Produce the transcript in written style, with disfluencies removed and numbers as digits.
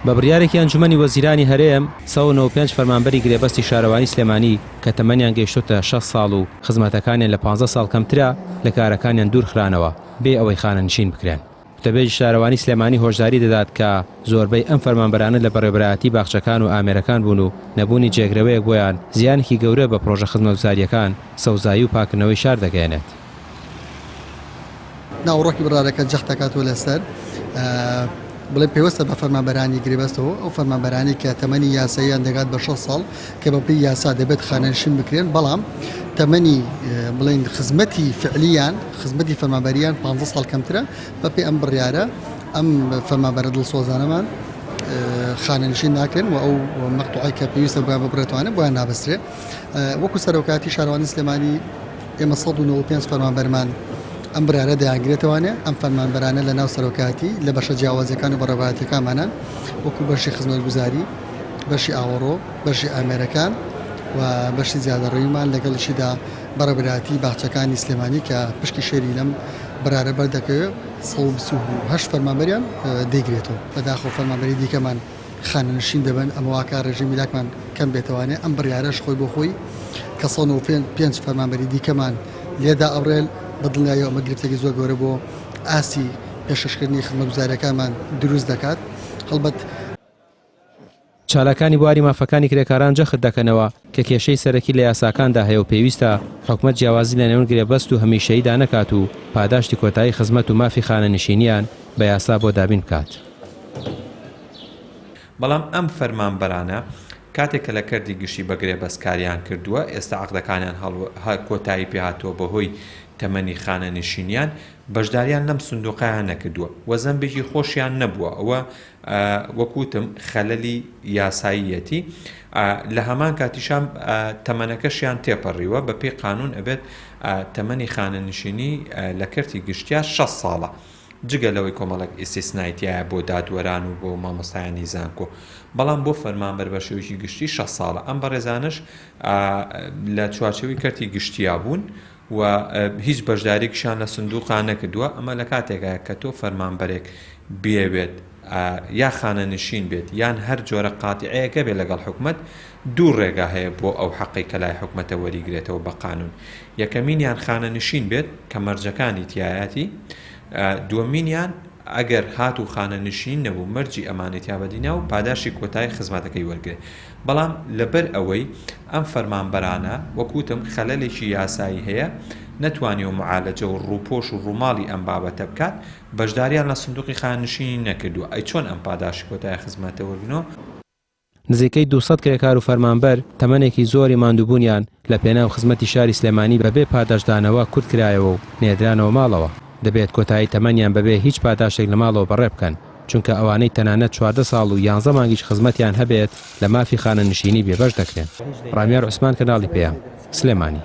بە بڕیارێکی ئەنجومەنی وەزیرانی هەرێم 195 فەرمانبەری گرێبەستی شارەوانی سلێمانی کە تەمەنیان گەیشتوتە 6 ساڵ و خزمەتەکانیان لە 15 ساڵ کەمترە لە کارەکانیان دوور خرانەوە بێ ئەوەی خانەنشین بکرێن. وتەبێژی شارەوانی سلێمانی هۆشداری دەدات کە زۆربەی ئەم فەرمانبەرانە لە بەڕێوەبەرایەتی باخچەکان و ئامێرەکان بوون و نەبوونی جێگرەوەیەک بۆیان زیانێکی گەورە بە پرۆژە خزمەتگوزاریەکان سەوزایی و پاکردنەوەی شار دەگەێنێت. ناوڕۆکی بڕارەکە جەخت دەکاتەوە لەسەر بڵێ پێوەستە بە فەرمانبەرانی گرێبەستەوە ئەو فەرمانبەرانی کە تەمەنی یاساییان دەگات بە 6 ساڵ کە بە پێی یاسا دەبێت خانەنشین بکرێن، بەڵام تەمەنی بڵێن خزمەتی فعلیان خزمەتی فەرمانبەریان 15 ساڵ کەمترە بە پێی ئەم بڕیارە ئەم فەرمانبەرە دڵسۆزانەمان خانەنشین ناکرێن و ئەو مەقتوعی کە پێویستە بۆیان ببڕێتوانە بۆیان نابەسترێ. وەکو سەرۆکاتی شارەوانی سلێمانی ئێمە 195 فەرمانبەرمان ئەم برارە دەیانگرێتوانێ ئەم فەرمانبەرانە لە ناو سەرۆکاتی لە بەشە جیاوازەکان و بەڕێوەبەرایەتیەکانمانە وەکو بەشی خزمەتگوزاری، بەشی ئاوەڕۆ، بەشی ئامێرەکان و بەشی زیادەڕێیمان لەگەڵشیدا بەڕێوەبەرایەتی باخچەکانی سلێمانی کە پشکی شێری لەم برارە بەردەکەوێت 128 فەرمانبەریان دەیگرێتەوە. بەداخەوە فەرمانبەری دیکەمان خانەنشین دەبن ئەمەواکە ڕێژیمی لاکمان کەم بێتوانێ. ئەم بڕیارەش خۆی بۆ خۆی کە 195 فەرمانبەری دیکەمان لێدا ئەڕێل بەدڵنیاییەوە ئەمە گرفتێکی زۆر گەورە بۆ ئاسی پێشکەشکردنی خزمەتگوزاریەکانمان دروست دەکات. هەڵبەت چالاکانی بواری مافەکانی کرێکاران جەخت دەکەنەوە کە کێشەی سەرەکی لە یاساکاندا هەیە و پێویستە حکومەت جیاوازی لە نێوان گرێبەست و هەمیشەییدا نەکات و پاداشتی کۆتایی خزمەت و مافی خانەنشینیان بە یاسا بۆ دابین بکات. بەڵام ئەم فەرمانبەرانە کاتێک کە لە کردی گشتی بە گرێبەستکاریان کردووە ئێستا عەقدەکانیان کۆتایی پێهاتووە بەهۆی تەمەنی خانەنشینیان بەشداریان لەم سندوقیان نەکردووە و زەمبێکی خۆشیان نەبووە. ئەوە وەکوتم خەلەلی یاساییەتی لە هەمان کاتیشان تەمەنەکەشیان تێپەڕیوە بە پێی قانون ئەبێت تەمەنی خانەنشینی لە کردی گشتیا 6 ساڵە جگە لەوەی کۆمەڵک ئیسیسنایتیایە بۆ دادوەران و بۆ مامۆستایانی زانکۆ، بەڵام بۆ فەرمانبەر بە شێوەیەکی گشتی 6 ساڵە. ئەم بەڕێزانش لە چوارچێوەی کردی گشتیا بوون و هیچ بەشدارێکیشان لە سندوقان نەکردووە. ئەمە لە کاتێکە کە تۆ فەرمانبەرێک بێوێت یا خانەنشین بێت یان هەر جۆرە قاتیعەیەکە بێت لەگەڵ حکومەت، دوو ڕێگا هەیە بۆ ئەو حەقی کە لای حکومەتە وەریگرێتەوە بە قانون. یەکەمینیان خانەنشین بێت کە مەرجەکانی تایەتی، دووەمینیان ئەگەر هات و خانەنشین نەبوو مەرجی ئەمانەتیا بەدینا و پاداشی کۆتایی خزمەتەکەی وەرگێت. بەڵام لەبەر ئەوەی ئەم فەرمانبەرانە وەکوتم خەلەلێکی یاسایی هەیە نەتوانیەوە معالەجە و ڕووپۆش و ڕووماڵی ئەم بابەتە بکات، بەشداریان لە سندوقی خانەنشینی نەکردووە. ئەی چۆن ئەم پاداشی کۆتایی خزمەتە وەرگنەوە؟ نزیکەی 200 کرێکار و فەرمانبەر تەمەنێکی زۆری ماندووبوونیان لە پێناو خزمەتی شاری سلێمانی بەبێ پاداشدانەوە کورت کرایەوە و نێدرانەوە ماڵەوە. دەبێت کۆتایی تەمەنیان بەبێ هیچ پاداشێک لە ماڵەوە بەڕێ بکەن، چونکە ئەوانەی تەنانەت 14 ساڵ و 11 مانگیش خزمەتیان هەبێت لە مافی خانەنشینی بێبەش دەکرێن. ڕامیار عوسمان کەناڵی پێیان سلێمانی.